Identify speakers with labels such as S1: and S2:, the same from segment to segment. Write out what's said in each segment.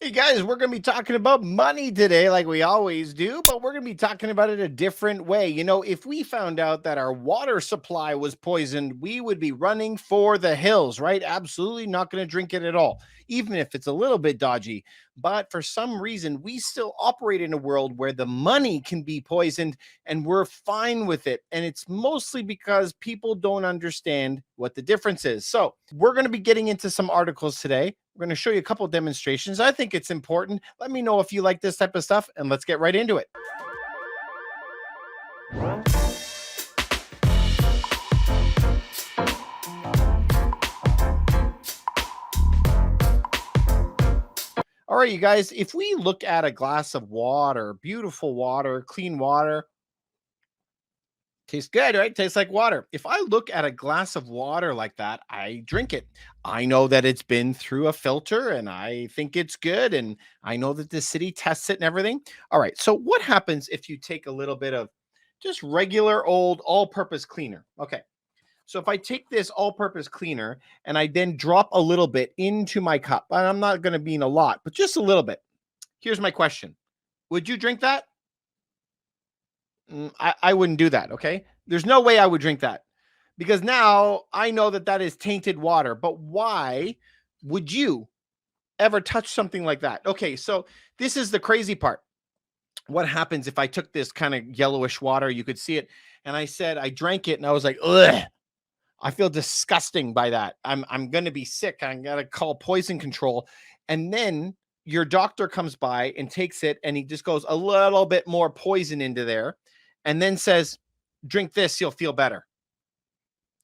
S1: Hey guys, we're going to be talking about money today, like we always do, but we're going to be talking about it a different way. If we found out that our water supply was poisoned, we would be running for the hills, right? Absolutely not going to drink it at all, even if it's a little bit dodgy. But for some reason, we still operate in a world where the money can be poisoned and we're fine with it. And it's mostly because people don't understand what the difference is. So, we're going to be getting into some articles today. We're going to show you a couple of demonstrations. I think it's important. Let me know if you like this type of stuff, and let's get right into it. All right, you guys, if we look at a glass of water, beautiful water, clean water, tastes good, right? Tastes like water. If I look at a glass of water like that, I drink it. I know that it's been through a filter and I think it's good. And I know that the city tests it and everything. All right. So, what happens if you take a little bit of just regular old all purpose cleaner? Okay. So, if I take this all purpose cleaner and I then drop a little bit into my cup, and I'm not going to mean a lot, but just a little bit. Here's my question. Would you drink that? I wouldn't do that. Okay. There's no way I would drink that because now I know that that is tainted water. But why would you ever touch something like that? Okay. So this is the crazy part. What happens if I took this kind of yellowish water? You could see it. And I said, I drank it and I was like, ugh, I feel disgusting by that. I'm going to be sick. I'm going to call poison control. And then your doctor comes by and takes it and he just goes a little bit more poison into there and then says, drink this, you'll feel better.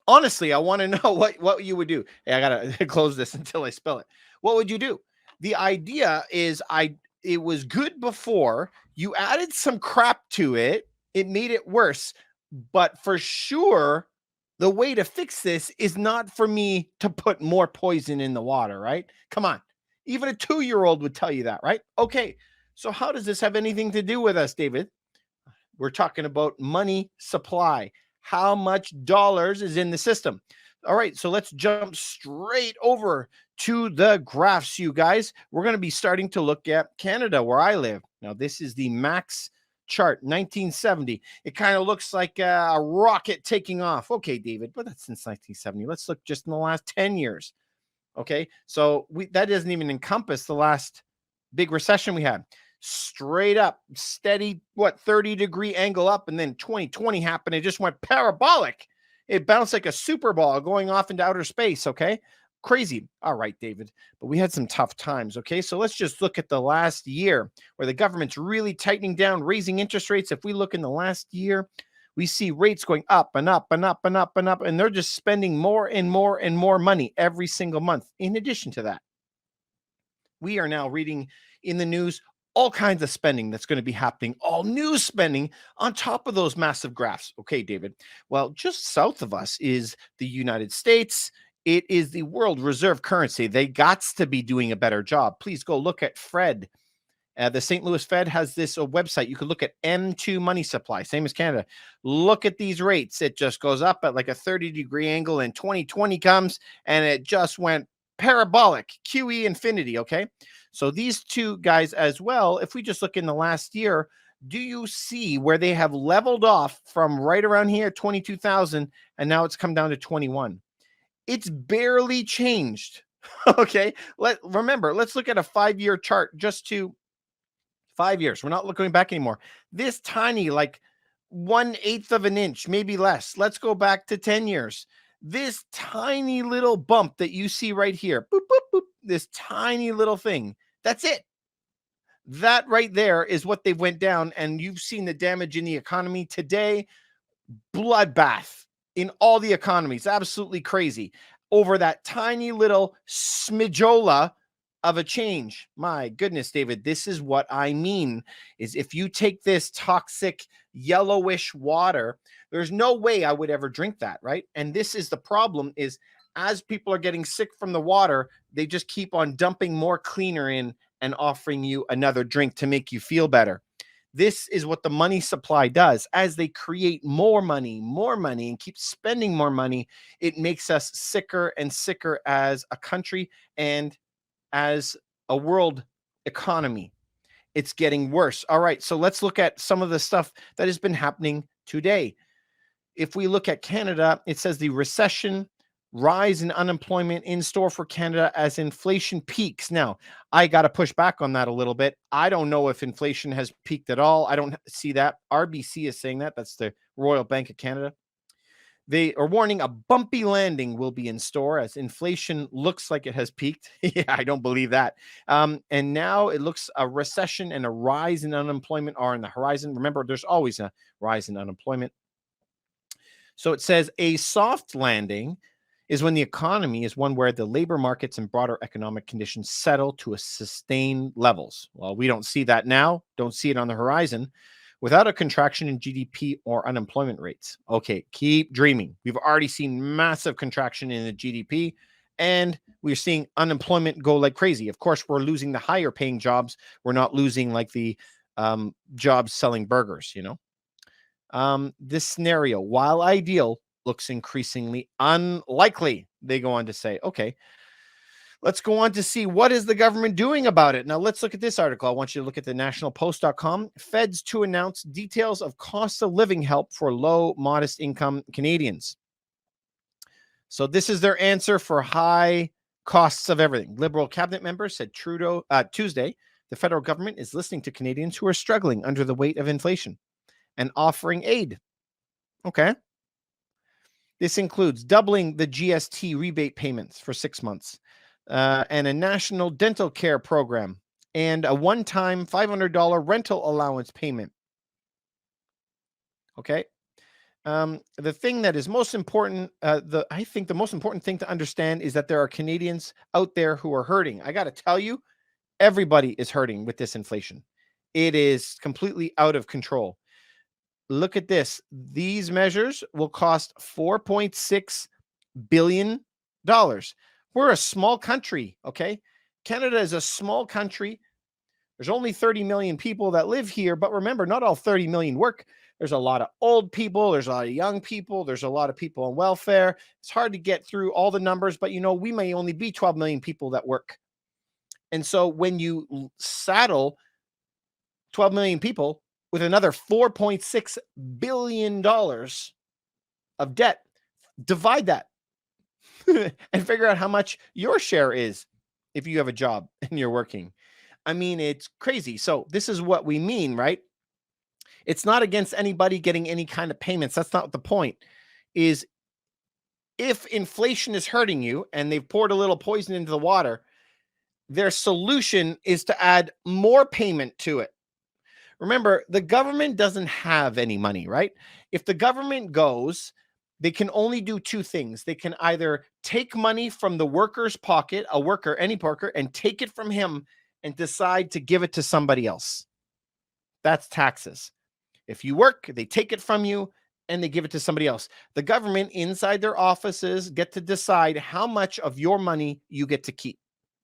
S1: Honestly, I want to know what you would do. Hey, I got to close this until I spill it. What would you do? The idea is it was good before, you added some crap to it, it made it worse. But for sure, the way to fix this is not for me to put more poison in the water, right? Come on. Even a 2-year-old would tell you that, right? Okay. So how does this have anything to do with us, David? We're talking about money supply. How much dollars is in the system? All right, so let's jump straight over to the graphs, you guys. We're going to be starting to look at Canada, where I live. Now, this is the max chart, 1970. It kind of looks like a rocket taking off. Okay, David, but that's since 1970. Let's look just in the last 10 years. Okay, so that doesn't even encompass the last big recession we had. Straight up, steady, 30-degree angle up, and then 2020 happened. It just went parabolic. It bounced like a super ball going off into outer space. Okay, crazy. All right, David, but we had some tough times. Okay, so let's just look at the last year where the government's really tightening down, raising interest rates. If we look in the last year, we see rates going up and up and up and up and up, and they're just spending more and more and more money every single month. In addition to that, we are now reading in the news all kinds of spending that's going to be happening, all new spending on top of those massive graphs. Okay, David. Well, just south of us is the United States. It is the world reserve currency. They got to be doing a better job. Please go look at Fred. The St. Louis Fed has this website. You can look at M2 money supply, same as Canada. Look at these rates. It just goes up at like a 30-degree angle, and 2020 comes and it just went parabolic, QE infinity. Okay. So these two guys as well, if we just look in the last year, do you see where they have leveled off from right around here, 22,000, and now it's come down to 21? It's barely changed. Okay. Remember, let's look at a 5-year chart just to 5 years. We're not looking back anymore. This tiny, like 1/8 of an inch, maybe less. Let's go back to 10 years. This tiny little bump that you see right here, boop, boop, boop, this tiny little thing. That's it. That right there is what they went down. And you've seen the damage in the economy today. Bloodbath in all the economies. Absolutely crazy over that tiny little smidjola of a change. My goodness, David, this is what I mean is if you take this toxic yellowish water, there's no way I would ever drink that, right? And this is the problem is as people are getting sick from the water, they just keep on dumping more cleaner in and offering you another drink to make you feel better. This is what the money supply does. As they create more money, and keep spending more money, it makes us sicker and sicker as a country and as a world economy. It's getting worse. All right, so let's look at some of the stuff that has been happening today. If we look at Canada, it says the recession, rise in unemployment in store for Canada as inflation peaks. Now, I got to push back on that a little bit. I don't know if inflation has peaked at all. I don't see that. RBC is saying that. That's the Royal Bank of Canada. They are warning a bumpy landing will be in store as inflation looks like it has peaked. Yeah, I don't believe that. And now it looks a recession and a rise in unemployment are on the horizon. Remember, there's always a rise in unemployment. So it says a soft landing is when the economy is one where the labor markets and broader economic conditions settle to a sustained levels. Well, we don't see that now, don't see it on the horizon without a contraction in GDP or unemployment rates. Okay, keep dreaming. We've already seen massive contraction in the GDP and we're seeing unemployment go like crazy. Of course, we're losing the higher paying jobs. We're not losing like the jobs selling burgers, this scenario, while ideal, looks increasingly unlikely. They go on to say, okay, let's go on to see what is the government doing about it. Now, let's look at this article. I want you to look at the nationalpost.com. Feds to announce details of cost of living help for low, modest income Canadians. So this is their answer for high costs of everything. Liberal cabinet members said Tuesday, the federal government is listening to Canadians who are struggling under the weight of inflation and offering aid. Okay. This includes doubling the GST rebate payments for 6 months and a national dental care program and a one-time $500 rental allowance payment. Okay. The thing that is most important, I think the most important thing to understand is that there are Canadians out there who are hurting. I got to tell you, everybody is hurting with this inflation. It is completely out of control. Look at this. These measures will cost $4.6 billion. We're a small country, okay? Canada is a small country. There's only 30 million people that live here, but remember, not all 30 million work. There's a lot of old people. There's a lot of young people. There's a lot of people on welfare. It's hard to get through all the numbers, but we may only be 12 million people that work. And so when you saddle 12 million people with another $4.6 billion of debt, divide that and figure out how much your share is if you have a job and you're working. I mean, it's crazy. So this is what we mean, right? It's not against anybody getting any kind of payments. That's not the point. Is if inflation is hurting you and they've poured a little poison into the water, their solution is to add more payment to it. Remember, the government doesn't have any money, right? If the government goes, they can only do two things. They can either take money from the worker's pocket, any worker, and take it from him and decide to give it to somebody else. That's taxes. If you work, they take it from you and they give it to somebody else. The government inside their offices get to decide how much of your money you get to keep.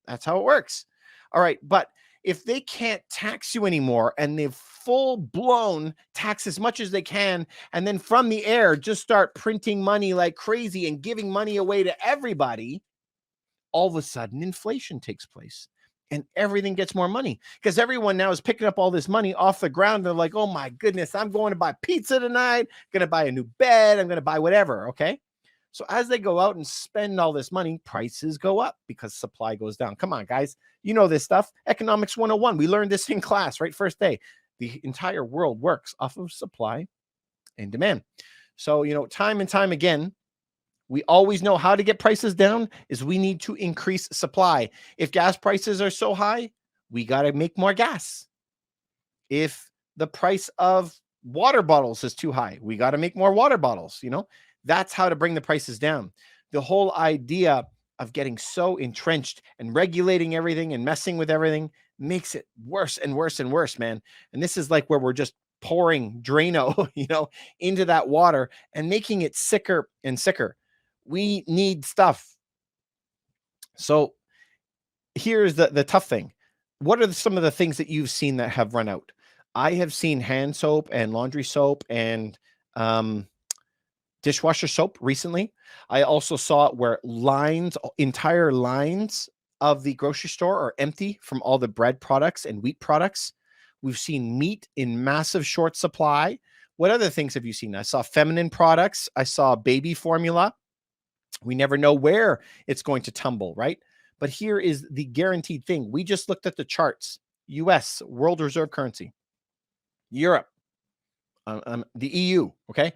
S1: That's how it works. All right, but if they can't tax you anymore and they've full blown tax as much as they can, and then from the air just start printing money like crazy and giving money away to everybody, all of a sudden inflation takes place and everything gets more money because everyone now is picking up all this money off the ground. They're like, oh my goodness, I'm going to buy pizza tonight, going to buy a new bed, I'm going to buy whatever. Okay. So as they go out and spend all this money, prices go up because supply goes down. Come on, guys. You know this stuff. Economics 101. We learned this in class, right? First day. The entire world works off of supply and demand. So, time and time again, we always know how to get prices down is we need to increase supply. If gas prices are so high, we got to make more gas. If the price of water bottles is too high, we got to make more water bottles, That's how to bring the prices down. The whole idea of getting so entrenched and regulating everything and messing with everything makes it worse and worse and worse, man. And this is like where we're just pouring Drano, into that water and making it sicker and sicker. We need stuff. So here's the tough thing. What are some of the things that you've seen that have run out? I have seen hand soap and laundry soap and dishwasher soap recently. I also saw it where entire lines of the grocery store are empty from all the bread products and wheat products. We've seen meat in massive short supply. What other things have you seen? I saw feminine products. I saw baby formula. We never know where it's going to tumble, right? But here is the guaranteed thing. We just looked at the charts. US, world reserve currency. Europe, the EU, okay?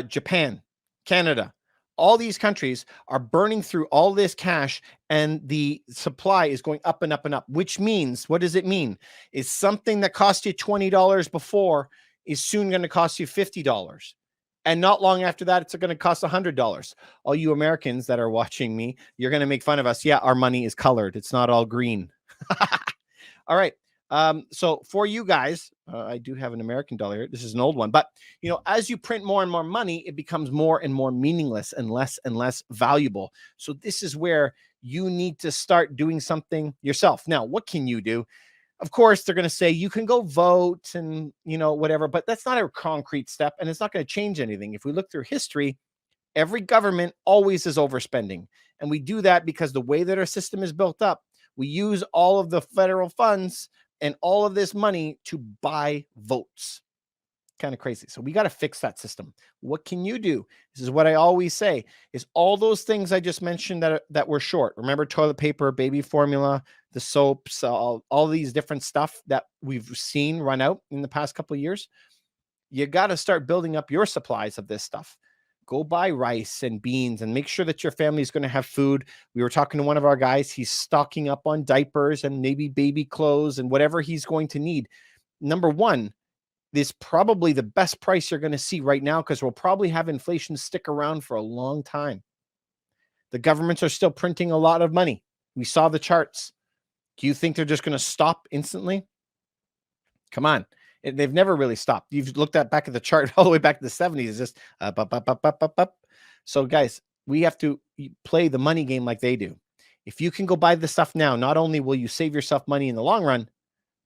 S1: Japan, Canada. All these countries are burning through all this cash, and the supply is going up and up and up, which means, what does it mean? Is something that cost you $20 before is soon going to cost you $50. And not long after that, it's going to cost $100. All you Americans that are watching me, you're going to make fun of us. Yeah, our money is colored. It's not all green. All right. So for you guys, I do have an American dollar here. This is an old one, but you know, as you print more and more money, it becomes more and more meaningless and less valuable. So this is where you need to start doing something yourself. Now, what can you do? Of course, they're going to say you can go vote and, you know, whatever, but that's not a concrete step and it's not going to change anything. If we look through history, every government always is overspending. And we do that because the way that our system is built up, we use all of the federal funds and all of this money to buy votes. Kind of crazy. So we got to fix that system. What can you do? This is what I always say, is all those things I just mentioned that were short. Remember toilet paper, baby formula, the soaps, all these different stuff that we've seen run out in the past couple of years. You got to start building up your supplies of this stuff. Go buy rice and beans and make sure that your family is going to have food. We were talking to one of our guys. He's stocking up on diapers and maybe baby clothes and whatever he's going to need. Number one, is probably the best price you're going to see right now because we'll probably have inflation stick around for a long time. The governments are still printing a lot of money. We saw the charts. Do you think they're just going to stop instantly? Come on. They've never really stopped. You've looked back at the chart all the way back to the 70s. It's just up. So guys, we have to play the money game like they do. If you can go buy the stuff now, not only will you save yourself money in the long run,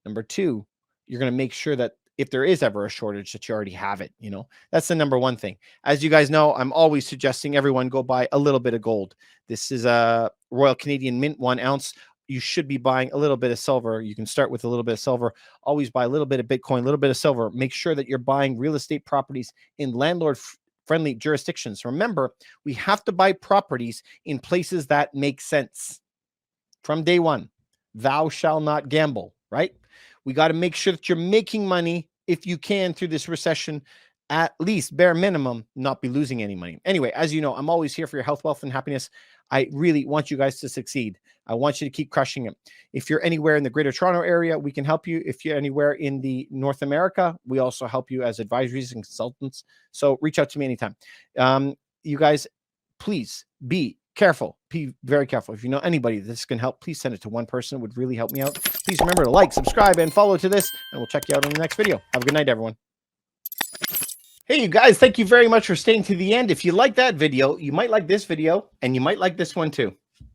S1: number two, you're going to make sure that if there is ever a shortage that you already have it, you know, that's the number one thing. As you guys know, I'm always suggesting everyone go buy a little bit of gold. This is a Royal Canadian Mint 1 ounce. You should be buying a little bit of silver. You can start with a little bit of silver. Always buy a little bit of Bitcoin, a little bit of silver. Make sure that you're buying real estate properties in landlord-friendly jurisdictions. Remember, we have to buy properties in places that make sense. From day one, thou shalt not gamble, right? We got to make sure that you're making money if you can through this recession, at least bare minimum, not be losing any money. Anyway, as you know, I'm always here for your health, wealth, and happiness. I really want you guys to succeed. I want you to keep crushing it. If you're anywhere in the Greater Toronto area, we can help you. If you're anywhere in the North America, we also help you as advisories and consultants. So reach out to me anytime. You guys, please be careful. Be very careful. If you know anybody this can help, please send it to one person. It would really help me out. Please remember to like, subscribe, and follow to this, and we'll check you out in the next video. Have a good night, everyone. Hey, you guys, thank you very much for staying to the end. If you like that video, you might like this video, and you might like this one too.